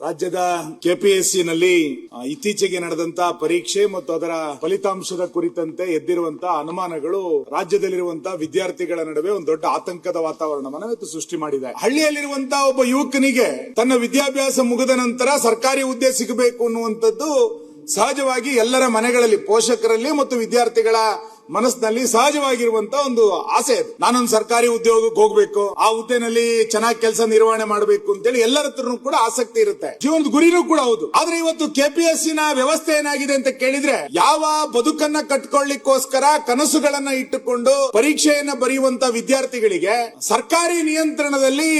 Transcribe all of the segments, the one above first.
ರಾಜ್ಯದ ಕೆಪಿಎಸ್ಸಿ ನಲ್ಲಿ ಇತ್ತೀಚೆಗೆ ನಡೆದಂತಹ ಪರೀಕ್ಷೆ ಮತ್ತು ಅದರ ಫಲಿತಾಂಶದ ಕುರಿತಂತೆ ಎದ್ದಿರುವಂತಹ ಅನುಮಾನಗಳು ರಾಜ್ಯದಲ್ಲಿರುವಂತಹ ವಿದ್ಯಾರ್ಥಿಗಳ ನಡುವೆ ಒಂದು ದೊಡ್ಡ ಆತಂಕದ ವಾತಾವರಣವನ್ನು ಇವತ್ತು ಸೃಷ್ಟಿ ಮಾಡಿದೆ. ಹಳ್ಳಿಯಲ್ಲಿರುವಂತಹ ಒಬ್ಬ ಯುವಕನಿಗೆ ತನ್ನ ವಿದ್ಯಾಭ್ಯಾಸ ಮುಗಿದ ನಂತರ ಸರ್ಕಾರಿ ಹುದ್ದೆ ಸಿಗಬೇಕು ಅನ್ನುವಂಥದ್ದು ಸಹಜವಾಗಿ ಎಲ್ಲರ ಮನೆಗಳಲ್ಲಿ, ಪೋಷಕರಲ್ಲಿ ಮತ್ತು ವಿದ್ಯಾರ್ಥಿಗಳ ಮನಸ್ಸಿನಲ್ಲಿ ಸಹಜವಾಗಿರುವಂತಹ ಒಂದು ಆಸೆ ಅದು. ನಾನೊಂದು ಸರ್ಕಾರಿ ಉದ್ಯೋಗಕ್ಕೆ ಹೋಗ್ಬೇಕು, ಆ ಹುದ್ದೆನಲ್ಲಿ ಚೆನ್ನಾಗಿ ಕೆಲಸ ನಿರ್ವಹಣೆ ಮಾಡಬೇಕು ಅಂತೇಳಿ ಎಲ್ಲರ ಹತ್ರನೂ ಕೂಡ ಆಸಕ್ತಿ ಇರುತ್ತೆ. ಜೀವನದ ಗುರಿನೂ ಕೂಡ ಹೌದು. ಆದ್ರೆ ಇವತ್ತು ಕೆಪಿಎಸ್ಸಿ ನ ವ್ಯವಸ್ಥೆ ಏನಾಗಿದೆ ಅಂತ ಕೇಳಿದ್ರೆ, ಯಾವ ಬದುಕನ್ನ ಕಟ್ಕೊಳ್ಳಿಕ್ಕೋಸ್ಕರ ಕನಸುಗಳನ್ನ ಇಟ್ಟುಕೊಂಡು ಪರೀಕ್ಷೆಯನ್ನ ಬರೆಯುವಂತ ವಿದ್ಯಾರ್ಥಿಗಳಿಗೆ ಸರ್ಕಾರಿ ನಿಯಂತ್ರಣದಲ್ಲಿ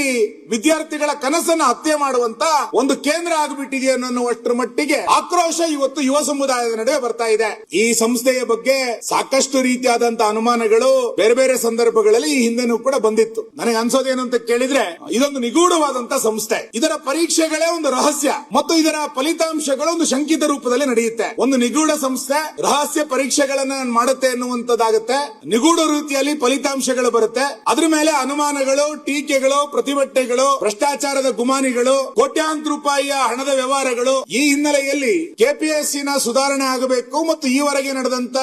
ವಿದ್ಯಾರ್ಥಿಗಳ ಕನಸನ್ನ ಹತ್ಯೆ ಮಾಡುವಂತ ಒಂದು ಕೇಂದ್ರ ಆಗಿಬಿಟ್ಟಿದೆ ಅನ್ನುವಷ್ಟರ ಮಟ್ಟಿಗೆ ಆಕ್ರೋಶ ಇವತ್ತು ಯುವ ಸಮುದಾಯದ ನಡುವೆ ಬರ್ತಾ ಇದೆ. ಈ ಸಂಸ್ಥೆಯ ಬಗ್ಗೆ ಸಾಕಷ್ಟು ರೀತಿಯಾದಂತಹ ಅನುಮಾನಗಳು ಬೇರೆ ಬೇರೆ ಸಂದರ್ಭಗಳಲ್ಲಿ ಈ ಹಿಂದೆನೂ ಕೂಡ ಬಂದಿತ್ತು. ನನಗೆ ಅನ್ಸೋದೇನು ಅಂತ ಕೇಳಿದ್ರೆ, ಇದೊಂದು ನಿಗೂಢವಾದಂತಹ ಸಂಸ್ಥೆ. ಇದರ ಪರೀಕ್ಷೆಗಳೇ ಒಂದು ರಹಸ್ಯ ಮತ್ತು ಇದರ ಫಲಿತಾಂಶಗಳು ಒಂದು ಶಂಕಿತ ರೂಪದಲ್ಲಿ ನಡೆಯುತ್ತೆ. ಒಂದು ನಿಗೂಢ ಸಂಸ್ಥೆ ರಹಸ್ಯ ಪರೀಕ್ಷೆಗಳನ್ನ ಮಾಡುತ್ತೆ ಎನ್ನುವಂತದ್ದಾಗುತ್ತೆ. ನಿಗೂಢ ರೀತಿಯಲ್ಲಿ ಫಲಿತಾಂಶಗಳು ಬರುತ್ತೆ. ಅದ್ರ ಮೇಲೆ ಅನುಮಾನಗಳು, ಟೀಕೆಗಳು, ಪ್ರತಿಭಟನೆಗಳು, ಭ್ರಷ್ಟಾಚಾರದ ಗುಮಾನಿಗಳು, ಕೋಟ್ಯಾಂತರ ರೂಪಾಯಿಯ ಹಣದ ವ್ಯವಹಾರಗಳು. ಈ ಹಿನ್ನೆಲೆಯಲ್ಲಿ ಕೆಪಿಎಸ್ಸಿ ನ ಸುಧಾರಣೆ ಆಗಬೇಕು ಮತ್ತು ಈವರೆಗೆ ನಡೆದಂತ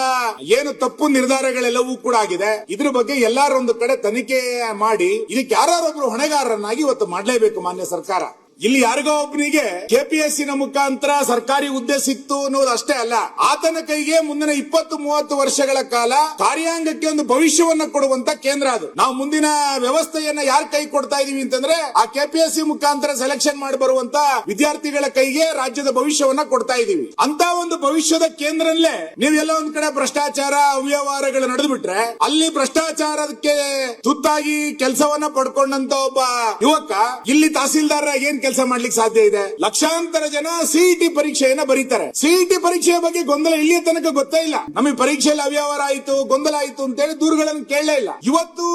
ಏನು ತಪ್ಪು ನಿರ್ಧಾರಗಳೆಲ್ಲವೂ ಕೂಡ ಆಗಿದೆ. ಇದ್ರ ಬಗ್ಗೆ ಎಲ್ಲಾರು ಒಂದು ಕಡೆ ತನಿಖೆ ಮಾಡಿ ಇದಕ್ಕೆ ಯಾರೊಬ್ರು ಹೊಣೆಗಾರರನ್ನಾಗಿ ಇವತ್ತು ಮಾಡಲೇಬೇಕು ಮಾನ್ಯ ಸರ್ಕಾರ. ಇಲ್ಲಿ ಯಾರಿಗೋ ಒಬ್ಬನಿಗೆ ಕೆಪಿಎಸ್ಸಿ ನ ಮುಖಾಂತರ ಸರ್ಕಾರಿ ಹುದ್ದೆ ಸಿಕ್ತು ಅನ್ನೋದು ಅಷ್ಟೇ ಅಲ್ಲ, ಆತನ ಕೈಗೆ ಮುಂದಿನ 20-30 ವರ್ಷಗಳ ಕಾಲ ಕಾರ್ಯಾಂಗಕ್ಕೆ ಒಂದು ಭವಿಷ್ಯವನ್ನ ಕೊಡುವಂತ ಕೇಂದ್ರ ಅದು. ನಾವು ಮುಂದಿನ ವ್ಯವಸ್ಥೆಯನ್ನ ಯಾರ ಕೈ ಕೊಡ್ತಾ ಇದೀವಿ ಅಂತಂದ್ರೆ, ಆ ಕೆಪಿಎಸ್ಸಿ ಮುಖಾಂತರ ಸೆಲೆಕ್ಷನ್ ಮಾಡಿ ಬರುವಂತ ವಿದ್ಯಾರ್ಥಿಗಳ ಕೈಗೆ ರಾಜ್ಯದ ಭವಿಷ್ಯವನ್ನ ಕೊಡ್ತಾ ಇದೀವಿ. ಅಂತ ಒಂದು ಭವಿಷ್ಯದ ಕೇಂದ್ರಲ್ಲೇ ನೀವೆಲ್ಲ ಒಂದ್ ಕಡೆ ಭ್ರಷ್ಟಾಚಾರ, ಅವ್ಯವಹಾರಗಳು ನಡೆದು ಬಿಟ್ರೆ, ಅಲ್ಲಿ ಭ್ರಷ್ಟಾಚಾರಕ್ಕೆ ತುತ್ತಾಗಿ ಕೆಲಸವನ್ನ ಪಡ್ಕೊಂಡಂತ ಒಬ್ಬ ಯುವಕ ಇಲ್ಲಿ ತಹಸೀಲ್ದಾರ್ ಏನ್ ಕೆಲಸ ಮಾಡ್ಲಿಕ್ಕೆ ಸಾಧ್ಯ ಇದೆ? ಲಕ್ಷಾಂತರ ಜನ ಸಿಇಟಿ ಪರೀಕ್ಷೆಯನ್ನ ಬರೀತಾರೆ. ಸಿಇಟಿ ಪರೀಕ್ಷೆಯ ಬಗ್ಗೆ ಗೊಂದಲ ಇಲ್ಲಿಯ ತನಕ ಗೊತ್ತೇ ಇಲ್ಲ. ನಮಗೆ ಪರೀಕ್ಷೆಯಲ್ಲಿ ಅವ್ಯವಹಾರ ಆಯ್ತು, ಗೊಂದಲ ಆಯ್ತು ಅಂತೇಳಿ ದೂರುಗಳನ್ನು ಕೇಳಲೇ ಇಲ್ಲ. ಇವತ್ತು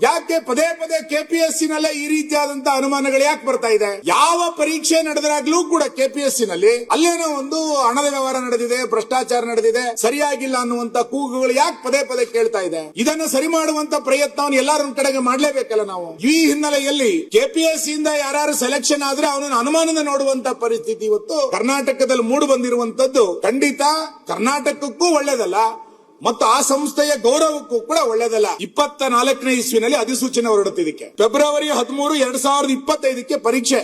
ಯಾಕೆ ಪದೇ ಪದೇ ಕೆಪಿಎಸ್ಸಿ ನಲ್ಲೇ ಈ ರೀತಿಯಾದಂತಹ ಅನುಮಾನಗಳು ಯಾಕೆ ಬರ್ತಾ ಇದೆ? ಯಾವ ಪರೀಕ್ಷೆ ನಡೆದಾಗ್ಲೂ ಕೂಡ ಕೆಪಿಎಸ್ಸಿ ನಲ್ಲಿ ಅಲ್ಲೇನೋ ಒಂದು ಹಣದ ವ್ಯವಹಾರ ನಡೆದಿದೆ, ಭ್ರಷ್ಟಾಚಾರ ನಡೆದಿದೆ, ಸರಿಯಾಗಿಲ್ಲ ಅನ್ನುವಂತ ಕೂಗುಗಳು ಯಾಕೆ ಪದೇ ಪದೇ ಕೇಳ್ತಾ ಇದೆ? ಇದನ್ನು ಸರಿ ಮಾಡುವಂತ ಪ್ರಯತ್ನವನ್ನು ಎಲ್ಲರ ಕಡೆಗೆ ಮಾಡಲೇಬೇಕಲ್ಲ ನಾವು. ಈ ಹಿನ್ನೆಲೆಯಲ್ಲಿ ಕೆಪಿಎಸ್ಸಿ ಇಂದ ಯಾರು ಸೆಲೆಕ್ಷನ್ ಆದ್ರೆ ಅವನನ್ನು ಅನುಮಾನದ ನೋಡುವಂತ ಪರಿಸ್ಥಿತಿ ಇವತ್ತು ಕರ್ನಾಟಕದಲ್ಲಿ ಮೂಡು ಬಂದಿರುವಂತದ್ದು ಖಂಡಿತ ಕರ್ನಾಟಕಕ್ಕೂ ಒಳ್ಳೆಯದಲ್ಲ ಮತ್ತು ಆ ಸಂಸ್ಥೆಯ ಗೌರವಕ್ಕೂ ಕೂಡ ಒಳ್ಳೆಯದಲ್ಲ. 24ನೇ ಇಸ್ವಿನಲ್ಲಿ ಅಧಿಸೂಚನೆ ಹೊರಡುತ್ತಿದ್ದಕ್ಕೆ ಫೆಬ್ರವರಿ 13, 2025 ಪರೀಕ್ಷೆ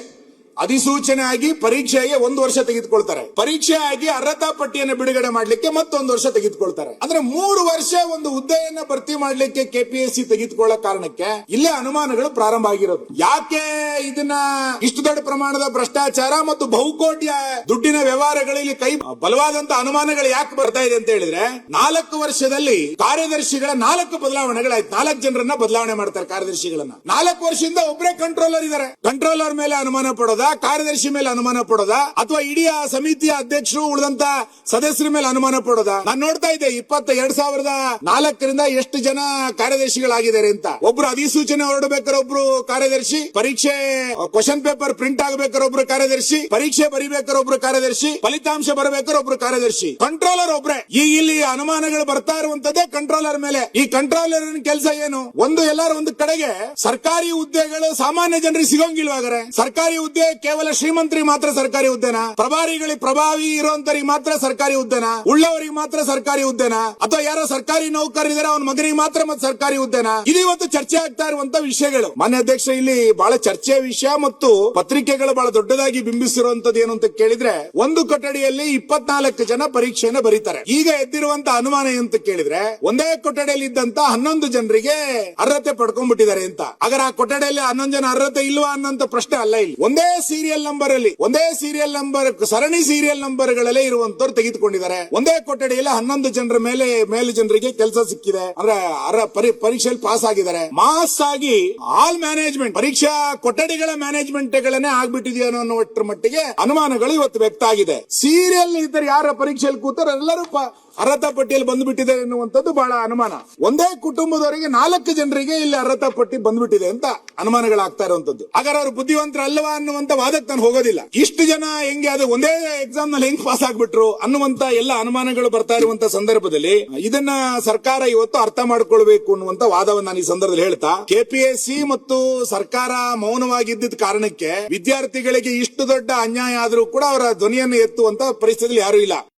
ಅಧಿಸೂಚನೆ ಆಗಿ ಪರೀಕ್ಷೆಗೆ 1 ವರ್ಷ ತೆಗೆದುಕೊಳ್ತಾರೆ. ಪರೀಕ್ಷೆ ಆಗಿ ಅರ್ಹತಾ ಪಟ್ಟಿಯನ್ನು ಬಿಡುಗಡೆ ಮಾಡಲಿಕ್ಕೆ ಮತ್ತೊಂದು ವರ್ಷ ತೆಗೆದುಕೊಳ್ತಾರೆ. ಅಂದ್ರೆ 3 ವರ್ಷ ಒಂದು ಹುದ್ದೆಯನ್ನ ಭರ್ತಿ ಮಾಡಲಿಕ್ಕೆ ಕೆಪಿಎಸ್ಸಿ ತೆಗೆದುಕೊಳ್ಳೋ ಕಾರಣಕ್ಕೆ ಇಲ್ಲೇ ಅನುಮಾನಗಳು ಪ್ರಾರಂಭ ಆಗಿರೋದು. ಯಾಕೆ ಇದನ್ನ ಇಷ್ಟು ದೊಡ್ಡ ಪ್ರಮಾಣದ ಭ್ರಷ್ಟಾಚಾರ ಮತ್ತು ಬಹುಕೋಟಿಯ ದುಡ್ಡಿನ ವ್ಯವಹಾರಗಳಲ್ಲಿ ಕೈ ಬಲವಾದಂತ ಅನುಮಾನಗಳು ಯಾಕೆ ಬರ್ತಾ ಇದೆ ಅಂತ ಹೇಳಿದ್ರೆ, 4 ವರ್ಷದಲ್ಲಿ ಕಾರ್ಯದರ್ಶಿಗಳ 4 ಬದಲಾವಣೆಗಳಾಯ್ತು. 4 ಜನರನ್ನ ಬದಲಾವಣೆ ಮಾಡ್ತಾರೆ ಕಾರ್ಯದರ್ಶಿಗಳನ್ನ. 4 ವರ್ಷದಿಂದ ಒಬ್ಬರೇ ಕಂಟ್ರೋಲರ್ ಇದ್ದಾರೆ. ಕಂಟ್ರೋಲರ್ ಮೇಲೆ ಅನುಮಾನ ಪಡೋದ, ಕಾರ್ಯದರ್ಶಿ ಮೇಲೆ ಅನುಮಾನ ಪಡೋದ, ಅಥವಾ ಇಡೀ ಸಮಿತಿಯ ಅಧ್ಯಕ್ಷರು ಉಳಿದಂತ ಸದಸ್ಯರ ಮೇಲೆ ಅನುಮಾನ ಪಡೋದ? ನಾನು ನೋಡ್ತಾ ಇದ್ದೆ 2004ರಿಂದ ಎಷ್ಟು ಜನ ಕಾರ್ಯದರ್ಶಿಗಳಾಗಿದ್ದಾರೆ ಅಂತ. ಒಬ್ರು ಅಧಿಸೂಚನೆ ಹೊರಡಬೇಕಾದ್ರೆ ಒಬ್ರು ಕಾರ್ಯದರ್ಶಿ, ಪರೀಕ್ಷೆ ಕ್ವಶನ್ ಪೇಪರ್ ಪ್ರಿಂಟ್ ಆಗಬೇಕಾದ್ರೆ ಒಬ್ರು ಕಾರ್ಯದರ್ಶಿ, ಪರೀಕ್ಷೆ ಬರೀಬೇಕಾದ್ರೆ ಒಬ್ರು ಕಾರ್ಯದರ್ಶಿ, ಫಲಿತಾಂಶ ಬರಬೇಕಾದ್ರೆ ಒಬ್ರು ಕಾರ್ಯದರ್ಶಿ, ಕಂಟ್ರೋಲರ್ ಒಬ್ರೆ. ಇಲ್ಲಿ ಅನುಮಾನಗಳು ಬರ್ತಾ ಇರುವಂತದ್ದೇ ಕಂಟ್ರೋಲರ್ ಮೇಲೆ. ಈ ಕಂಟ್ರೋಲರ್ ಕೆಲಸ ಏನು? ಎಲ್ಲಾರು ಒಂದು ಕಡೆಗೆ ಸರ್ಕಾರಿ ಹುದ್ದೆಗಳು ಸಾಮಾನ್ಯ ಜನರಿಗೆ ಸಿಗೋಂಗಿಲ್ವಾಗರೆ? ಸರ್ಕಾರಿ ಹುದ್ದೆ ಕೇವಲ ಶ್ರೀಮಂತರಿಗೆ ಮಾತ್ರ ಸರ್ಕಾರಿ ಹುದ್ದೆನಾ? ಪ್ರಭಾವಿ ಇರುವಂತರಿಗೆ ಮಾತ್ರ ಸರ್ಕಾರಿ ಹುದ್ದೆನಾ? ಉಳ್ಳವರಿಗೆ ಮಾತ್ರ ಸರ್ಕಾರಿ ಹುದ್ದೆನಾ? ಅಥವಾ ಯಾರೋ ಸರ್ಕಾರಿ ನೌಕರರಿದ್ದಾರೆ ಅವನ ಮಗನಿಗೆ ಮಾತ್ರ ಮತ್ತೆ ಸರ್ಕಾರಿ ಹುದ್ದೆನಾ? ಇದು ಇವತ್ತು ಚರ್ಚೆ ಆಗ್ತಾ ಇರುವಂತ ವಿಷಯಗಳು. ಮಾನ್ಯ ಅಧ್ಯಕ್ಷ, ಇಲ್ಲಿ ಬಹಳ ಚರ್ಚೆಯ ವಿಷಯ ಮತ್ತು ಪತ್ರಿಕೆಗಳು ಬಹಳ ದೊಡ್ಡದಾಗಿ ಬಿಂಬಿಸಿರುವಂತದ್ದು ಏನು ಅಂತ ಕೇಳಿದ್ರೆ, ಒಂದು ಕೊಠಡಿಯಲ್ಲಿ 24 ಜನ ಪರೀಕ್ಷೆಯನ್ನು ಬರೀತಾರೆ. ಈಗ ಎದ್ದಿರುವಂತ ಅನುಮಾನ ಅಂತ ಕೇಳಿದ್ರೆ, ಒಂದೇ ಕೊಠಡಿಯಲ್ಲಿ ಇದ್ದಂತ 11 ಜನರಿಗೆ ಅರ್ಹತೆ ಪಡ್ಕೊಂಡ್ಬಿಟ್ಟಿದ್ದಾರೆ ಅಂತ. ಹಾಗಾದ್ರೆ ಆ ಕೊಠಡಿಯಲ್ಲಿ 11 ಜನ ಅರ್ಹತೆ ಇಲ್ವಾ ಅನ್ನೋಂತ ಪ್ರಶ್ನೆ ಅಲ್ಲ. ಇಲ್ಲಿ ಒಂದೇ ಸೀರಿಯಲ್ ನಂಬರ್ ಸರಣಿ ಸೀರಿಯಲ್ ನಂಬರ್ಗಳಲ್ಲೇ ಇರುವಂತವ್ರು ತೆಗೆದುಕೊಂಡಿದ್ದಾರೆ. ಒಂದೇ ಕೊಠಡಿಯಲ್ಲಿ 11 ಜನರ ಮೇಲೆ ಜನರಿಗೆ ಕೆಲಸ ಸಿಕ್ಕಿದೆ. ಅಂದ್ರೆ ಪರೀಕ್ಷೆಯಲ್ಲಿ ಪಾಸ್ ಆಗಿದ್ದಾರೆ. ಮಾಸ್ ಆಗಿ ಆಲ್ ಮ್ಯಾನೇಜ್ಮೆಂಟ್, ಪರೀಕ್ಷಾ ಕೊಠಡಿಗಳ ಮ್ಯಾನೇಜ್ಮೆಂಟ್ ಗಳನ್ನೇ ಆಗ್ಬಿಟ್ಟಿದೆಯೋ ಅನ್ನುವಷ್ಟರ ಮಟ್ಟಿಗೆ ಅನುಮಾನಗಳು ಇವತ್ತು ವ್ಯಕ್ತ ಆಗಿದೆ. ಸೀರಿಯಲ್ ಇದ್ದರೆ ಯಾರ ಪರೀಕ್ಷೆಯಲ್ಲಿ ಕೂತಾರೆ ಎಲ್ಲರೂ ಅರ್ಹತಾ ಪಟ್ಟಿಯಲ್ಲಿ ಬಂದ್ಬಿಟ್ಟಿದೆ ಎನ್ನುವಂಥದ್ದು ಬಹಳ ಅನುಮಾನ. ಒಂದೇ ಕುಟುಂಬದವರಿಗೆ 4 ಜನರಿಗೆ ಇಲ್ಲಿ ಅರ್ಹತಾ ಪಟ್ಟಿ ಬಂದ್ಬಿಟ್ಟಿದೆ ಅಂತ ಅನುಮಾನಗಳಾಗ್ತಾ ಇರುವಂತದ್ದು. ಹಾಗಾದ್ರೆ ಅವರು ಬುದ್ಧಿವಂತರ ಅಲ್ಲವಾ ಅನ್ನುವಂತ ವಾದಕ್ಕೆ ನಾನು ಹೋಗೋದಿಲ್ಲ. ಇಷ್ಟು ಜನ ಹೆಂಗೆ ಅದು ಒಂದೇ ಎಕ್ಸಾಮ್ ನಲ್ಲಿ ಹೆಂಗ್ ಪಾಸ್ ಆಗ್ಬಿಟ್ರು ಅನ್ನುವಂತ ಎಲ್ಲ ಅನುಮಾನಗಳು ಬರ್ತಾ ಇರುವಂತ ಸಂದರ್ಭದಲ್ಲಿ ಇದನ್ನ ಸರ್ಕಾರ ಇವತ್ತು ಅರ್ಥ ಮಾಡ್ಕೊಳ್ಬೇಕು ಅನ್ನುವಂತ ವಾದವನ್ನು ನಾನು ಈ ಸಂದರ್ಭದಲ್ಲಿ ಹೇಳ್ತಾ, ಕೆಪಿಎಸ್ಸಿ ಮತ್ತು ಸರ್ಕಾರ ಮೌನವಾಗಿದ್ದ ಕಾರಣಕ್ಕೆ ವಿದ್ಯಾರ್ಥಿಗಳಿಗೆ ಇಷ್ಟು ದೊಡ್ಡ ಅನ್ಯಾಯ ಆದ್ರೂ ಕೂಡ ಅವರ ಧ್ವನಿಯನ್ನು ಎತ್ತುವಂತ ಪರಿಸ್ಥಿತಿಯಲ್ಲಿ ಯಾರು ಇಲ್ಲ.